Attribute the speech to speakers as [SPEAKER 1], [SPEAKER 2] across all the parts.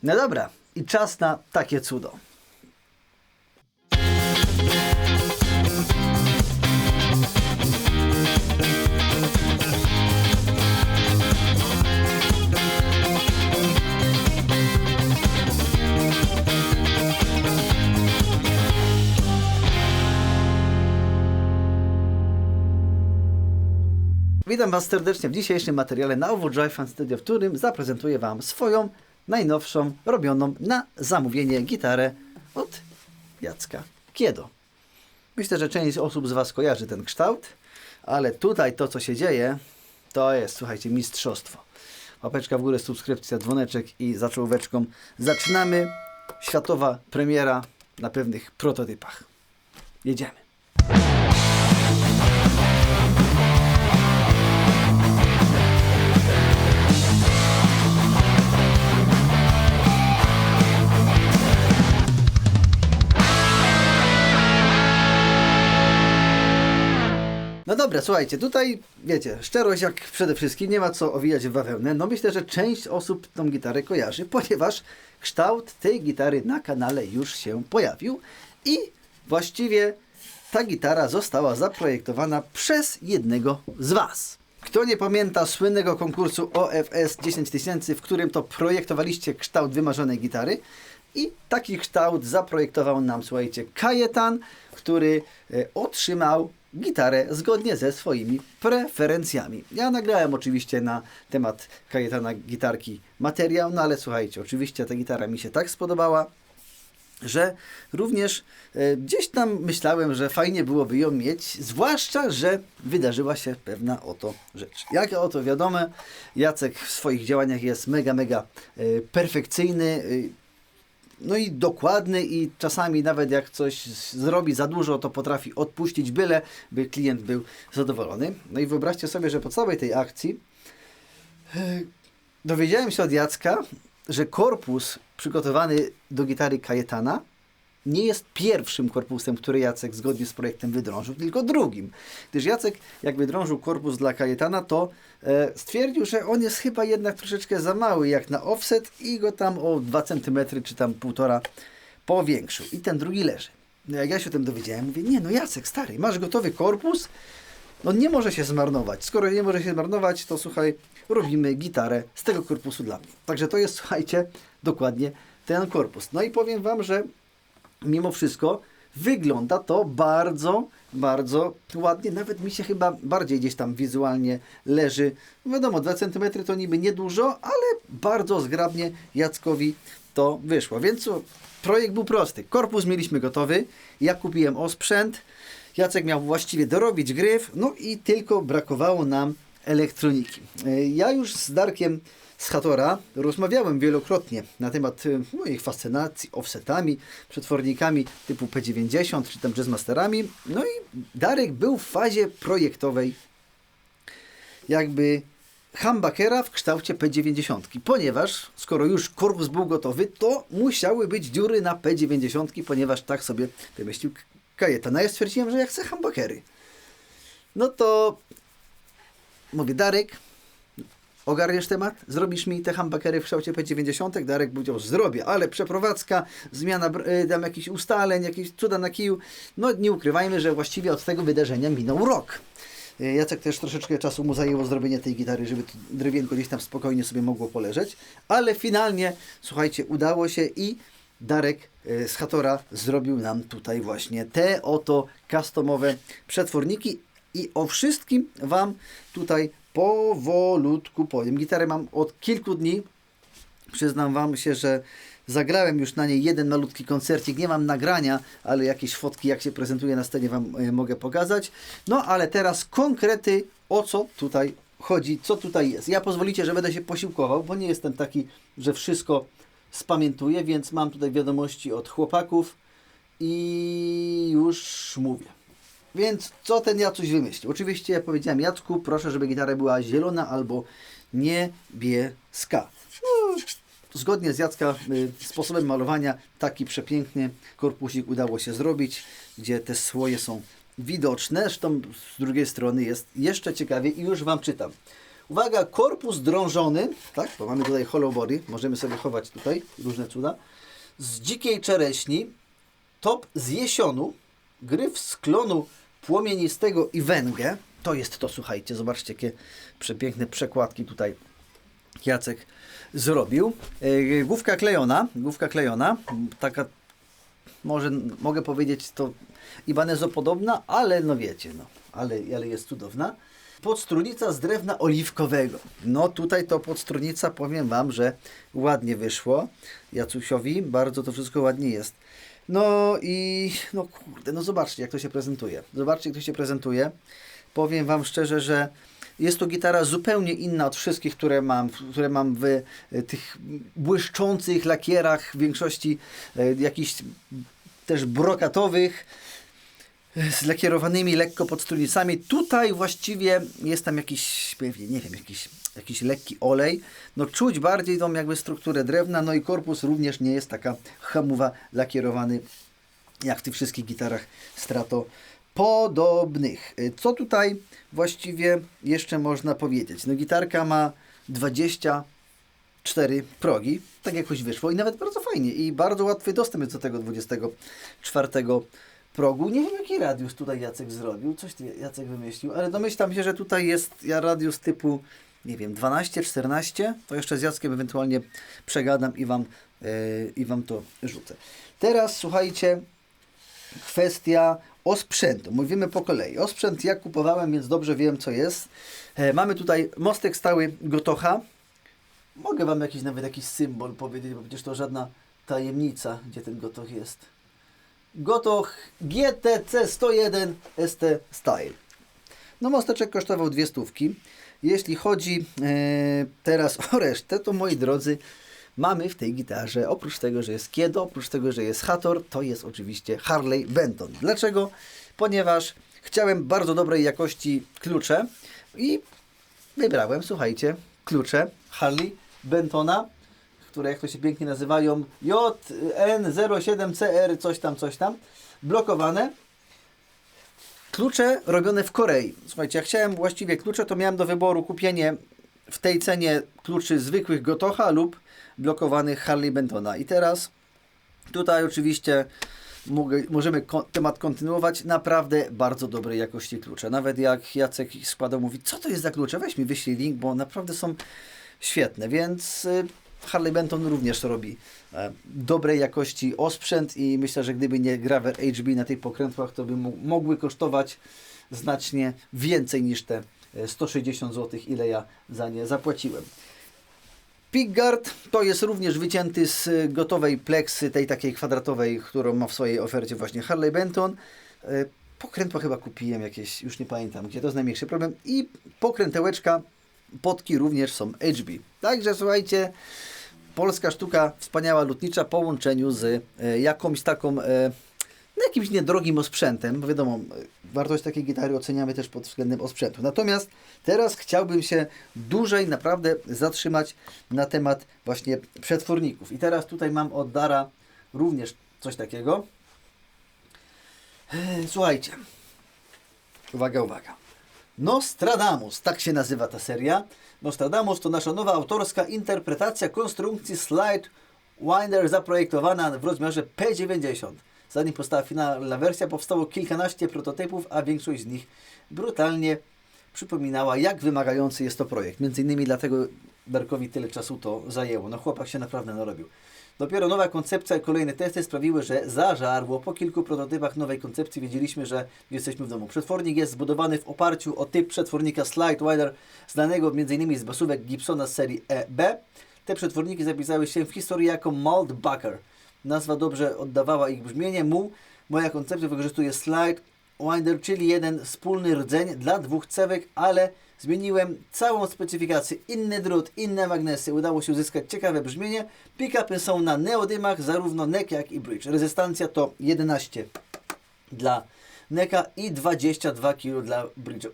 [SPEAKER 1] No dobra, i czas na takie cudo. Witam Was serdecznie w dzisiejszym materiale na Overdrive Fan Studio, w którym zaprezentuję Wam swoją najnowszą, robioną na zamówienie gitarę od Jacka Kiedo. Myślę, że część osób z Was kojarzy ten kształt, ale tutaj to, co się dzieje, to jest, słuchajcie, mistrzostwo. Łapeczka w górę, subskrypcja, dzwoneczek i za czołóweczką zaczynamy. Światowa premiera na pewnych prototypach. Jedziemy. No dobra, słuchajcie, tutaj wiecie, szczerość jak przede wszystkim, nie ma co owijać w bawełnę. No myślę, że część osób tą gitarę kojarzy, ponieważ kształt tej gitary na kanale już się pojawił i właściwie ta gitara została zaprojektowana przez jednego z Was. Kto nie pamięta słynnego konkursu OFS 10 000, w którym to projektowaliście kształt wymarzonej gitary i taki kształt zaprojektował nam, słuchajcie, Kajetan, który otrzymał gitarę zgodnie ze swoimi preferencjami. Ja nagrałem oczywiście na temat Kajetana gitarki materiał, no ale słuchajcie, oczywiście ta gitara mi się tak spodobała, że również gdzieś tam myślałem, że fajnie byłoby ją mieć, zwłaszcza, że wydarzyła się pewna oto rzecz. Jak oto wiadomo, Jacek w swoich działaniach jest mega perfekcyjny, no i dokładny i czasami nawet jak coś zrobi za dużo, to potrafi odpuścić byle, by klient był zadowolony. No i wyobraźcie sobie, że po całej tej akcji dowiedziałem się od Jacka, że korpus przygotowany do gitary Kajetana nie jest pierwszym korpusem, który Jacek zgodnie z projektem wydrążył, tylko drugim. Gdyż Jacek, jak wydrążył korpus dla Kajetana, to stwierdził, że on jest chyba jednak troszeczkę za mały jak na offset i go tam o 2 cm czy tam 1,5 powiększył. I ten drugi leży. No jak ja się o tym dowiedziałem, mówię, nie no Jacek, stary, masz gotowy korpus? No nie może się zmarnować. Skoro nie może się zmarnować, to słuchaj, robimy gitarę z tego korpusu dla mnie. Także to jest, słuchajcie, dokładnie ten korpus. No i powiem Wam, że mimo wszystko wygląda to bardzo ładnie. Nawet mi się chyba bardziej gdzieś tam wizualnie leży. Wiadomo, 2 cm to niby niedużo, ale bardzo zgrabnie Jackowi to wyszło. Więc projekt był prosty. Korpus mieliśmy gotowy. Ja kupiłem osprzęt. Jacek miał właściwie dorobić gryf. No i tylko brakowało nam elektroniki. Ja już z Darkiem z Hatora rozmawiałem wielokrotnie na temat moich fascynacji offsetami, przetwornikami typu P90 czy tam jazzmasterami. No i Darek był w fazie projektowej jakby humbuckera w kształcie P90, ponieważ skoro już korpus był gotowy, to musiały być dziury na P90, ponieważ tak sobie wymyślił Kajetan. No ja stwierdziłem, że ja chcę humbuckery. No to mówię, Darek, ogarniesz temat? Zrobisz mi te humbuckery w kształcie P90? Darek powiedział, zrobię, ale przeprowadzka, zmiana tam jakichś ustaleń, jakieś cuda na kiju. No nie ukrywajmy, że właściwie od tego wydarzenia minął rok. Jacek też troszeczkę czasu mu zajęło zrobienie tej gitary, żeby to drewienko gdzieś tam spokojnie sobie mogło poleżeć. Ale finalnie, słuchajcie, udało się i Darek z Hatora zrobił nam tutaj właśnie te oto customowe przetworniki i o wszystkim Wam tutaj powolutku powiem. Gitarę mam od kilku dni. Przyznam Wam się, że zagrałem już na niej jeden malutki koncercik. Nie mam nagrania, ale jakieś fotki, jak się prezentuje na scenie, Wam mogę pokazać. No ale teraz konkrety, o co tutaj chodzi, co tutaj jest. Ja pozwolicie, że będę się posiłkował, bo nie jestem taki, że wszystko spamiętuję, więc mam tutaj wiadomości od chłopaków i już mówię. Więc co ten Jacuś wymyślił? Oczywiście ja powiedziałem, Jacku, proszę, żeby gitara była zielona albo niebieska. Zgodnie z Jacka sposobem malowania taki przepiękny korpusik udało się zrobić, gdzie te słoje są widoczne. Zresztą z drugiej strony jest jeszcze ciekawie i już Wam czytam. Uwaga, korpus drążony, tak, bo mamy tutaj hollow body, możemy sobie chować tutaj różne cuda. Z dzikiej czereśni, top z jesionu, gryf z klonu płomienistego i węgę. To jest to, słuchajcie, zobaczcie, jakie przepiękne przekładki tutaj Jacek zrobił. Główka klejona, taka, mogę powiedzieć, to ibanezopodobna, ale no wiecie, no, ale jest cudowna. Podstrunica z drewna oliwkowego. No tutaj to podstrunica, powiem Wam, że ładnie wyszło Jacusiowi, bardzo to wszystko ładnie jest. No i no kurde, no zobaczcie, jak to się prezentuje. Zobaczcie, jak to się prezentuje. Powiem Wam szczerze, że jest to gitara zupełnie inna od wszystkich, które mam w tych błyszczących lakierach, w większości jakichś też brokatowych, z lakierowanymi lekko podstrunicami. Tutaj właściwie jest tam jakiś, pewnie, nie wiem, jakiś lekki olej. No czuć bardziej tą jakby strukturę drewna, no i korpus również nie jest taka hamuwa, lakierowany jak w tych wszystkich gitarach Strato podobnych. Co tutaj właściwie jeszcze można powiedzieć? No gitarka ma 24 progi, tak jakoś wyszło i nawet bardzo fajnie i bardzo łatwy dostęp jest do tego 24 progu. Nie wiem, jaki radius tutaj Jacek zrobił, coś ty Jacek wymyślił, ale domyślam się, że tutaj jest radius typu, nie wiem, 12, 14, to jeszcze z Jackiem ewentualnie przegadam i wam to rzucę. Teraz słuchajcie, kwestia osprzętu. Mówimy po kolei. Osprzęt ja kupowałem, więc dobrze wiem, co jest. Mamy tutaj mostek stały Gotocha. Mogę Wam nawet jakiś symbol powiedzieć, bo przecież to żadna tajemnica, gdzie ten Gotoch jest. Gotoch GTC 101 ST Style. No mosteczek kosztował 200. Jeśli chodzi teraz o resztę, to moi drodzy, mamy w tej gitarze, oprócz tego, że jest Kiedo, oprócz tego, że jest Hathor, to jest oczywiście Harley Benton. Dlaczego? Ponieważ chciałem bardzo dobrej jakości klucze i wybrałem, słuchajcie, klucze Harley Bentona, które, jak to się pięknie nazywają, JN07CR coś tam, blokowane. Klucze robione w Korei. Słuchajcie, jak chciałem właściwie klucze, to miałem do wyboru kupienie w tej cenie kluczy zwykłych Gotocha lub blokowanych Harley Bentona. I teraz tutaj oczywiście możemy temat kontynuować. Naprawdę bardzo dobrej jakości klucze. Nawet jak Jacek składał, mówi, co to jest za klucze? Weź mi wyślij link, bo naprawdę są świetne. Więc Harley Benton również robi dobrej jakości osprzęt i myślę, że gdyby nie Graver HB na tych pokrętłach, to by mogły kosztować znacznie więcej niż te 160 zł, ile ja za nie zapłaciłem. Pickguard to jest również wycięty z gotowej pleksy, tej takiej kwadratowej, którą ma w swojej ofercie właśnie Harley Benton. Pokrętła chyba kupiłem jakieś, już nie pamiętam gdzie, to jest najmniejszy problem. I pokrętełeczka, podki również są HB. Także słuchajcie, polska sztuka, wspaniała lutnicza w połączeniu z jakąś taką, jakimś niedrogim osprzętem, bo wiadomo, wartość takiej gitary oceniamy też pod względem osprzętu. Natomiast teraz chciałbym się dłużej naprawdę zatrzymać na temat właśnie przetworników. I teraz tutaj mam od Dara również coś takiego. Słuchajcie, uwaga. Nostradamus, tak się nazywa ta seria. Nostradamus to nasza nowa autorska interpretacja konstrukcji Slide Winder zaprojektowana w rozmiarze P90. Zanim powstała finalna wersja, powstało kilkanaście prototypów, a większość z nich brutalnie przypominała, jak wymagający jest to projekt. Między innymi dlatego Darkowi tyle czasu to zajęło. No chłopak się naprawdę narobił. Dopiero nowa koncepcja i kolejne testy sprawiły, że zażarło. Po kilku prototypach nowej koncepcji wiedzieliśmy, że jesteśmy w domu. Przetwornik jest zbudowany w oparciu o typ przetwornika Slide Winder, znanego m.in. z basówek Gibsona z serii EB. Te przetworniki zapisały się w historii jako Malt Bucker. Nazwa dobrze oddawała ich brzmienie. Moja koncepcja wykorzystuje Slide Winder, czyli jeden wspólny rdzeń dla dwóch cewek, ale zmieniłem całą specyfikację. Inny drut, inne magnesy. Udało się uzyskać ciekawe brzmienie. Pick-upy są na neodymach, zarówno neck jak i bridge. Rezystancja to 11 dla necka i 22 kg dla bridge.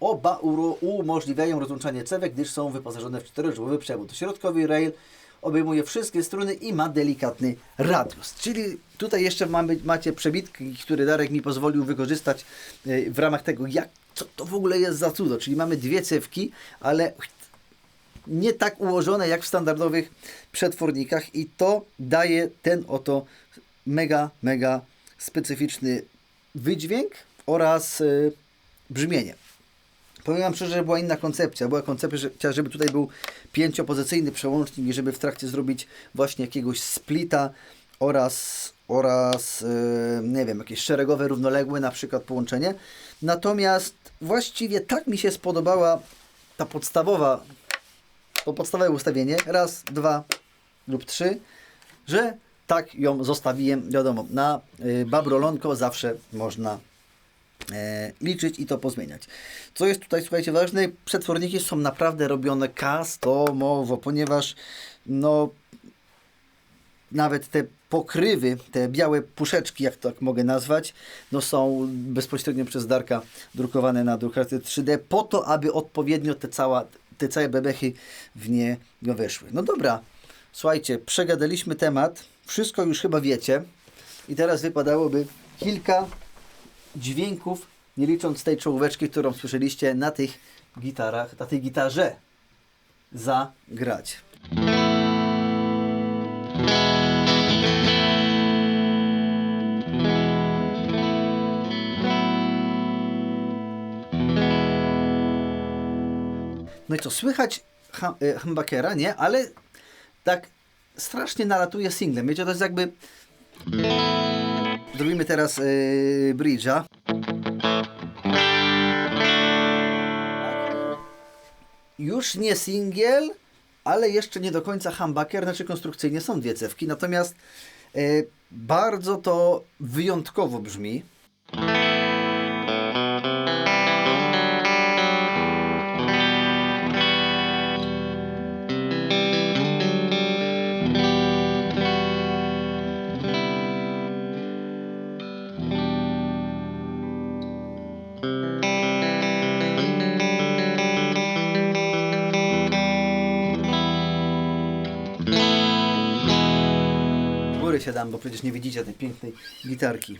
[SPEAKER 1] Oba umożliwiają rozłączanie cewek, gdyż są wyposażone w 4-żułowy przewód. Środkowy rail obejmuje wszystkie struny i ma delikatny radius. Czyli tutaj jeszcze macie przebitki, które Darek mi pozwolił wykorzystać w ramach tego, co to w ogóle jest za cudo. Czyli mamy dwie cewki, ale nie tak ułożone jak w standardowych przetwornikach i to daje ten oto mega specyficzny wydźwięk oraz brzmienie. Powiem Wam szczerze, że była inna koncepcja. Była koncepcja, żeby tutaj był 5-pozycyjny przełącznik i żeby w trakcie zrobić właśnie jakiegoś splita oraz nie wiem, jakieś szeregowe, równoległe na przykład połączenie. Natomiast właściwie tak mi się spodobała to podstawowe ustawienie, raz, dwa lub trzy, że tak ją zostawiłem. Wiadomo, na babrolonko zawsze można liczyć i to pozmieniać. Co jest tutaj, słuchajcie, ważne, przetworniki są naprawdę robione customowo, ponieważ no nawet te pokrywy, te białe puszeczki, jak to tak mogę nazwać, no są bezpośrednio przez Darka drukowane na drukarce 3D po to, aby odpowiednio te całe bebechy w nie weszły. No dobra, słuchajcie, przegadaliśmy temat, wszystko już chyba wiecie i teraz wypadałoby kilka dźwięków, nie licząc tej czołóweczki, którą słyszeliście na tych gitarach, na tej gitarze zagrać. No i co, słychać humbuckera, nie? Ale tak strasznie nalatuje singlem. Wiecie, to jest jakby... Zrobimy teraz bridge'a. Już nie singiel, ale jeszcze nie do końca humbucker, znaczy konstrukcyjnie są dwie cewki, natomiast bardzo to wyjątkowo brzmi. Góry się dam, bo przecież nie widzicie tej pięknej gitarki.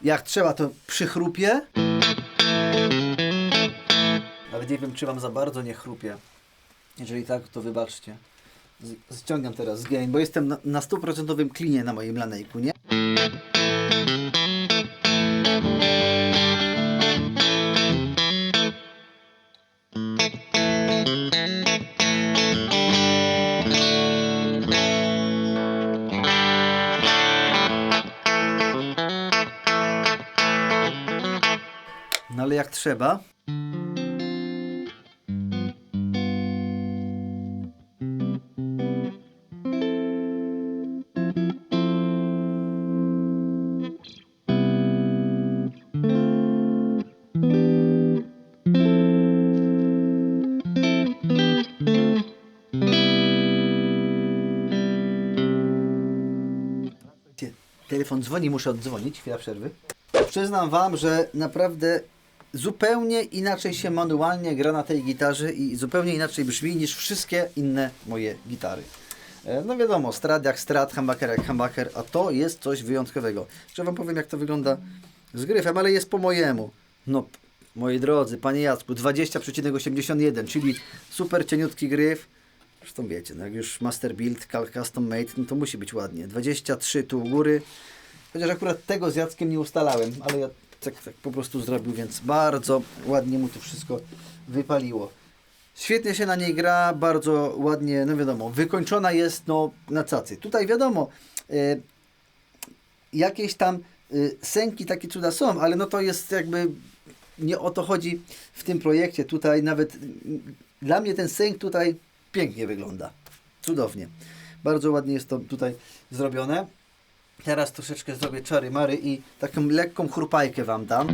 [SPEAKER 1] Jak trzeba, to przychrupie. Nawet nie wiem, czy Wam za bardzo nie chrupie. Jeżeli tak, to wybaczcie. Ściągam teraz gain, bo jestem na 100% klinie na moim lanejku, nie? No ale jak trzeba. Telefon dzwoni, muszę oddzwonić, chwila przerwy. Przyznam Wam, że naprawdę zupełnie inaczej się manualnie gra na tej gitarze i zupełnie inaczej brzmi niż wszystkie inne moje gitary. No wiadomo, Strat jak Strat, humbucker jak humbucker, a to jest coś wyjątkowego. Że Wam powiem, jak to wygląda z gryfem, ale jest po mojemu. No, moi drodzy, Panie Jacku, 20,81, czyli super cieniutki gryf. Zresztą wiecie, no jak już master build, custom made, no to musi być ładnie. 23 tu u góry. Chociaż akurat tego z Jackiem nie ustalałem, ale ja tak po prostu zrobił, więc bardzo ładnie mu to wszystko wypaliło. Świetnie się na niej gra, bardzo ładnie, no wiadomo, wykończona jest no na cacy. Tutaj wiadomo, jakieś tam sęki takie cuda są, ale no to jest jakby, nie o to chodzi w tym projekcie. Tutaj nawet dla mnie ten sęk tutaj pięknie wygląda. Cudownie. Bardzo ładnie jest to tutaj zrobione. Teraz troszeczkę zrobię czary mary i taką lekką chrupajkę Wam dam.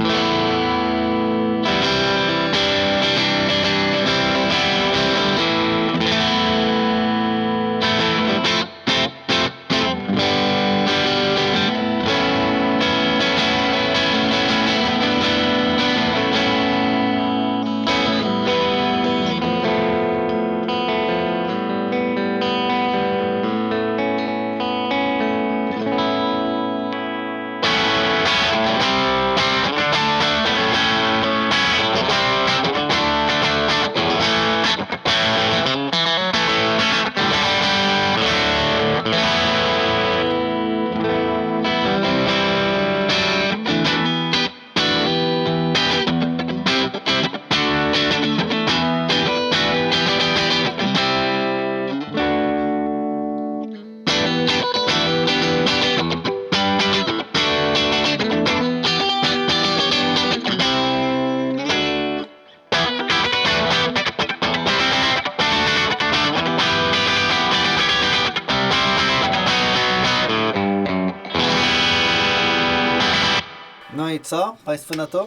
[SPEAKER 1] co? Państwo na to?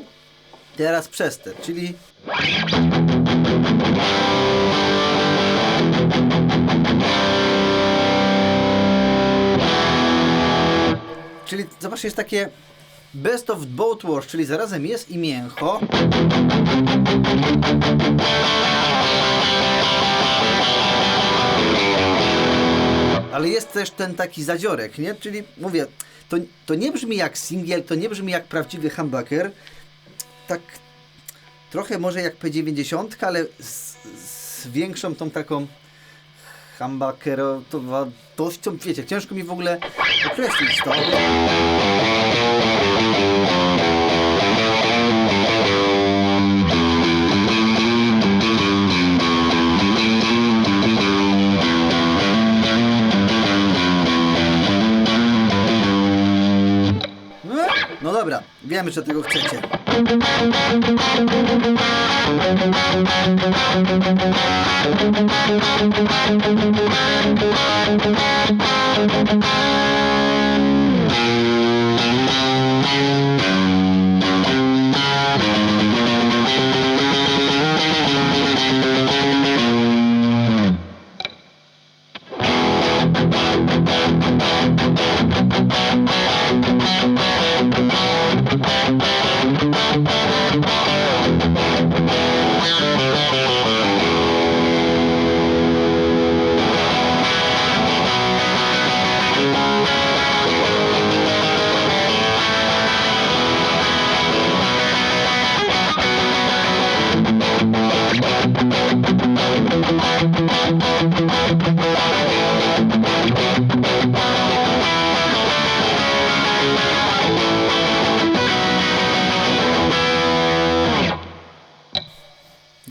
[SPEAKER 1] Teraz przester, czyli... Czyli zobaczcie, jest takie best of both worlds, czyli zarazem jest i mięcho. Ale jest też ten taki zadziorek, nie? Czyli mówię, to nie brzmi jak singiel, to nie brzmi jak prawdziwy humbucker. Tak trochę może jak P90, ale z większą tą taką humbuckerowatością. Wiecie, ciężko mi w ogóle określić to. No dobra, wiemy, że tego chcecie.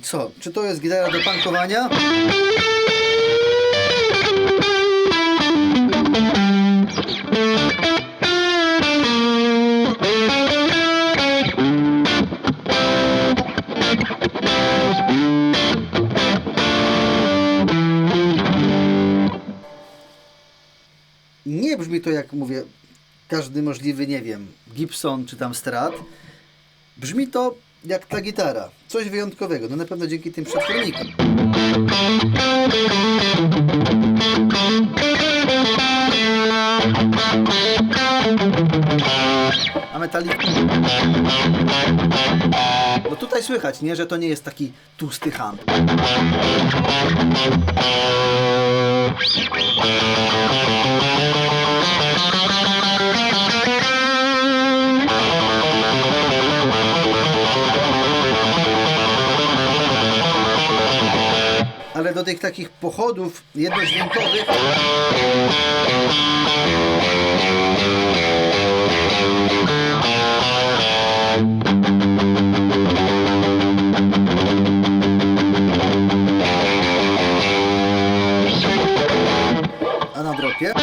[SPEAKER 1] Co? Czy to jest gitara do punkowania? Nie brzmi to, jak mówię, każdy możliwy, nie wiem, Gibson czy tam Strat. Brzmi to jak ta gitara. Coś wyjątkowego. No na pewno dzięki tym przetwornikom. A metalik... No tutaj słychać, nie? Że to nie jest taki tłusty hump. Ale do tych takich pochodów jednodźwiękowych a na dropie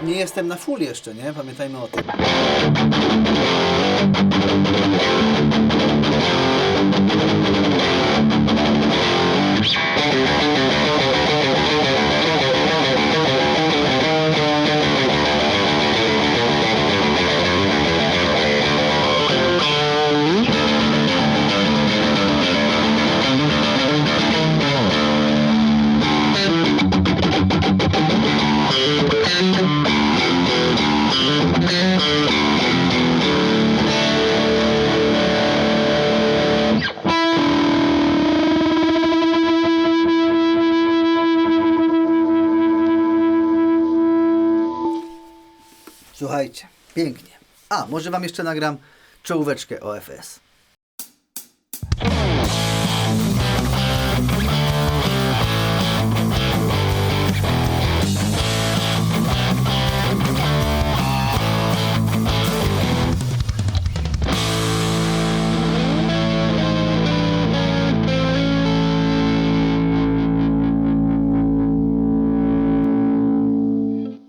[SPEAKER 1] nie jestem na full jeszcze, nie? Pamiętajmy o tym. Słuchajcie, pięknie. A, może wam jeszcze nagram czołóweczkę OFS.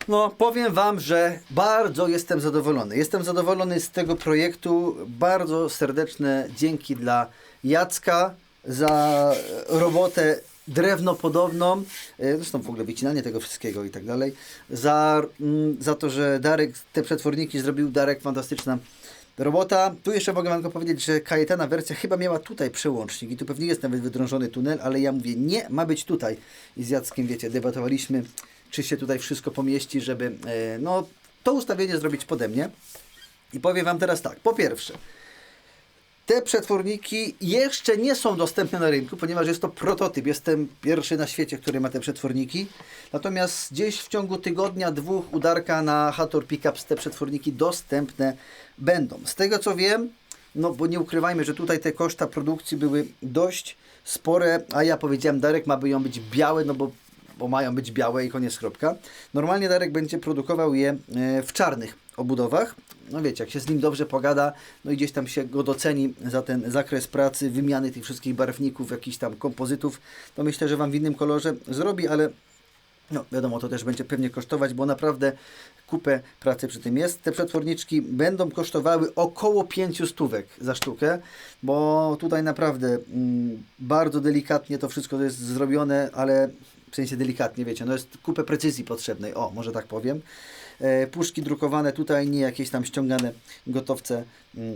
[SPEAKER 1] No, powiem Wam, że bardzo jestem zadowolony. Jestem zadowolony z tego projektu. Bardzo serdeczne dzięki dla Jacka za robotę drewnopodobną, zresztą w ogóle wycinanie tego wszystkiego i tak dalej, za to, że Darek te przetworniki zrobił. Darek, fantastyczna robota. Tu jeszcze mogę Wam tylko powiedzieć, że Cayetana wersja chyba miała tutaj przełącznik i tu pewnie jest nawet wydrążony tunel, ale ja mówię, nie, ma być tutaj. I z Jackiem, wiecie, debatowaliśmy, czy się tutaj wszystko pomieści, żeby no, to ustawienie zrobić pode mnie. I powiem Wam teraz tak, po pierwsze, te przetworniki jeszcze nie są dostępne na rynku, ponieważ jest to prototyp. Jestem pierwszy na świecie, który ma te przetworniki. Natomiast gdzieś w ciągu tygodnia, dwóch u Darka na Hator Pickups te przetworniki dostępne będą. Z tego co wiem, no bo nie ukrywajmy, że tutaj te koszta produkcji były dość spore, a ja powiedziałem, Darek ma ją być białe, no bo mają być białe i koniec kropka. Normalnie Darek będzie produkował je w czarnych obudowach. No wiecie, jak się z nim dobrze pogada, no i gdzieś tam się go doceni za ten zakres pracy, wymiany tych wszystkich barwników, jakichś tam kompozytów, to myślę, że Wam w innym kolorze zrobi, ale no wiadomo, to też będzie pewnie kosztować, bo naprawdę kupę pracy przy tym jest. Te przetworniczki będą kosztowały około 500 za sztukę, bo tutaj naprawdę bardzo delikatnie to wszystko jest zrobione, ale w sensie delikatnie, wiecie, no jest kupę precyzji potrzebnej, o, może tak powiem. Puszki drukowane tutaj, nie jakieś tam ściągane gotowce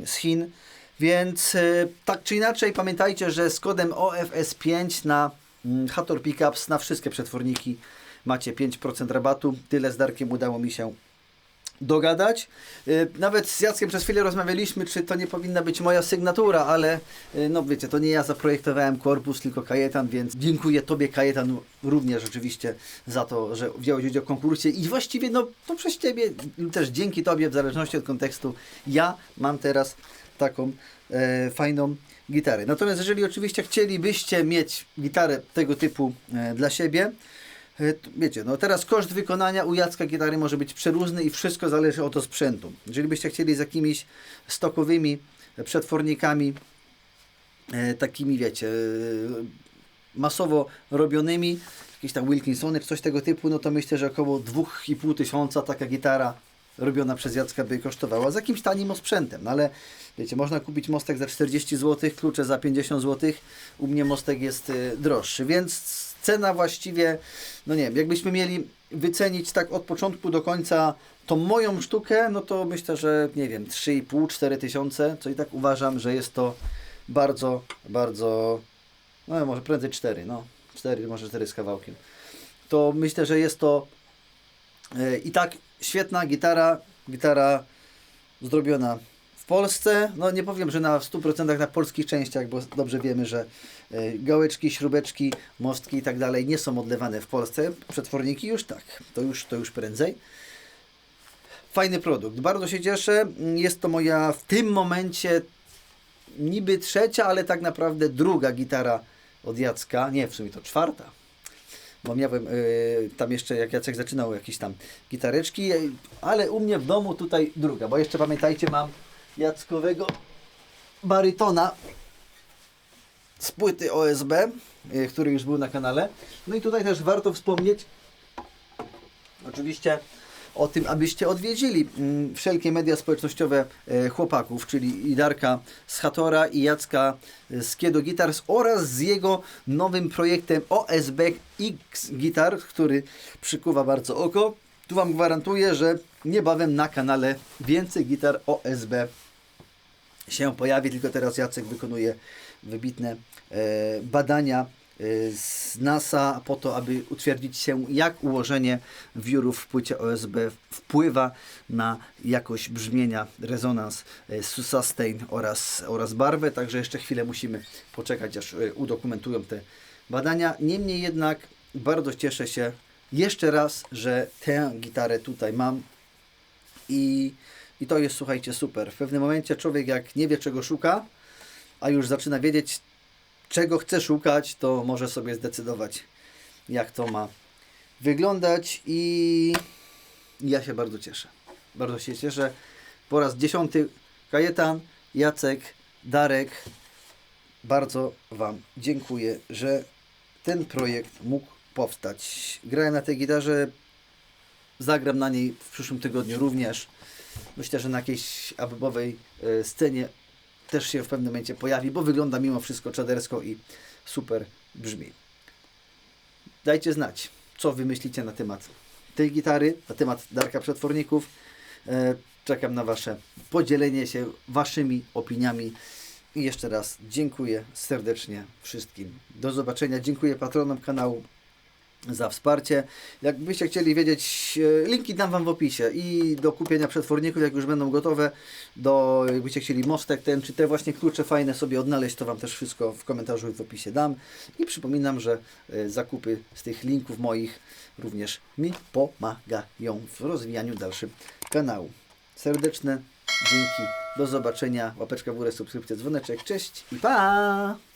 [SPEAKER 1] z Chin. Więc tak czy inaczej pamiętajcie, że z kodem OFS5 na Hator Pickups na wszystkie przetworniki macie 5% rabatu. Tyle z Darkiem udało mi się dogadać. Nawet z Jackiem przez chwilę rozmawialiśmy, czy to nie powinna być moja sygnatura, ale no wiecie, to nie ja zaprojektowałem korpus, tylko Cayetan, więc dziękuję Tobie, Cayetan, również rzeczywiście za to, że wziąłeś udział w konkursie i właściwie no to przez Ciebie, też dzięki Tobie, w zależności od kontekstu, ja mam teraz taką fajną gitarę. Natomiast jeżeli oczywiście chcielibyście mieć gitarę tego typu dla siebie, wiecie, no teraz koszt wykonania u Jacka gitary może być przeróżny i wszystko zależy od sprzętu. Jeżeli byście chcieli z jakimiś stokowymi przetwornikami, takimi wiecie, masowo robionymi, jakieś tam Wilkinsony czy coś tego typu, no to myślę, że około 2500 taka gitara robiona przez Jacka by kosztowała z jakimś tanim osprzętem, no ale wiecie, można kupić mostek za 40 zł, klucze za 50 zł, u mnie mostek jest droższy, więc cena właściwie, no nie wiem, jakbyśmy mieli wycenić tak od początku do końca tą moją sztukę, no to myślę, że nie wiem, 3,5-4 tysiące, co i tak uważam, że jest to bardzo, bardzo, no może prędzej 4, no 4, może 4 z kawałkiem. To myślę, że jest to i tak świetna gitara zrobiona w Polsce. No nie powiem, że na 100% na polskich częściach, bo dobrze wiemy, że gałeczki, śrubeczki, mostki i tak dalej nie są odlewane w Polsce. Przetworniki już tak, to już prędzej. Fajny produkt, bardzo się cieszę. Jest to moja w tym momencie niby trzecia, ale tak naprawdę druga gitara od Jacka. Nie, w sumie to czwarta. Bo miałem tam jeszcze, jak Jacek zaczynał, jakieś tam gitareczki, ale u mnie w domu tutaj druga, bo jeszcze pamiętajcie, mam Jackowego barytona z płyty OSB, który już był na kanale. No i tutaj też warto wspomnieć oczywiście o tym, abyście odwiedzili wszelkie media społecznościowe chłopaków, czyli i Darka z Hatora i Jacka z Kiedo Guitars oraz z jego nowym projektem OSB X Guitar, który przykuwa bardzo oko. Tu Wam gwarantuję, że niebawem na kanale więcej gitar OSB się pojawi, tylko teraz Jacek wykonuje wybitne badania z NASA po to, aby utwierdzić się, jak ułożenie wiórów w płycie OSB wpływa na jakość brzmienia, rezonans, sustain oraz barwę. Także jeszcze chwilę musimy poczekać, aż udokumentują te badania. Niemniej jednak bardzo cieszę się jeszcze raz, że tę gitarę tutaj mam i to jest, słuchajcie, super. W pewnym momencie człowiek, jak nie wie, czego szuka, a już zaczyna wiedzieć, czego chce szukać, to może sobie zdecydować, jak to ma wyglądać i ja się bardzo cieszę. Bardzo się cieszę. Po raz 10 Cayetan, Jacek, Darek, bardzo Wam dziękuję, że ten projekt mógł powstać. Grałem na tej gitarze zagram na niej w przyszłym tygodniu również. Myślę, że na jakiejś abubowej scenie też się w pewnym momencie pojawi, bo wygląda mimo wszystko czadersko i super brzmi. Dajcie znać, co wy myślicie na temat tej gitary, na temat Darka Przetworników. Czekam na wasze podzielenie się waszymi opiniami. I jeszcze raz dziękuję serdecznie wszystkim. Do zobaczenia. Dziękuję patronom kanału za wsparcie. Jakbyście chcieli wiedzieć, linki dam wam w opisie i do kupienia przetworników, jak już będą gotowe, jakbyście chcieli mostek ten, czy te właśnie klucze fajne sobie odnaleźć, to wam też wszystko w komentarzu i w opisie dam. I przypominam, że zakupy z tych linków moich również mi pomagają w rozwijaniu dalszym kanału. Serdeczne dzięki, do zobaczenia, łapeczka w górę, subskrypcja, dzwoneczek, cześć i pa!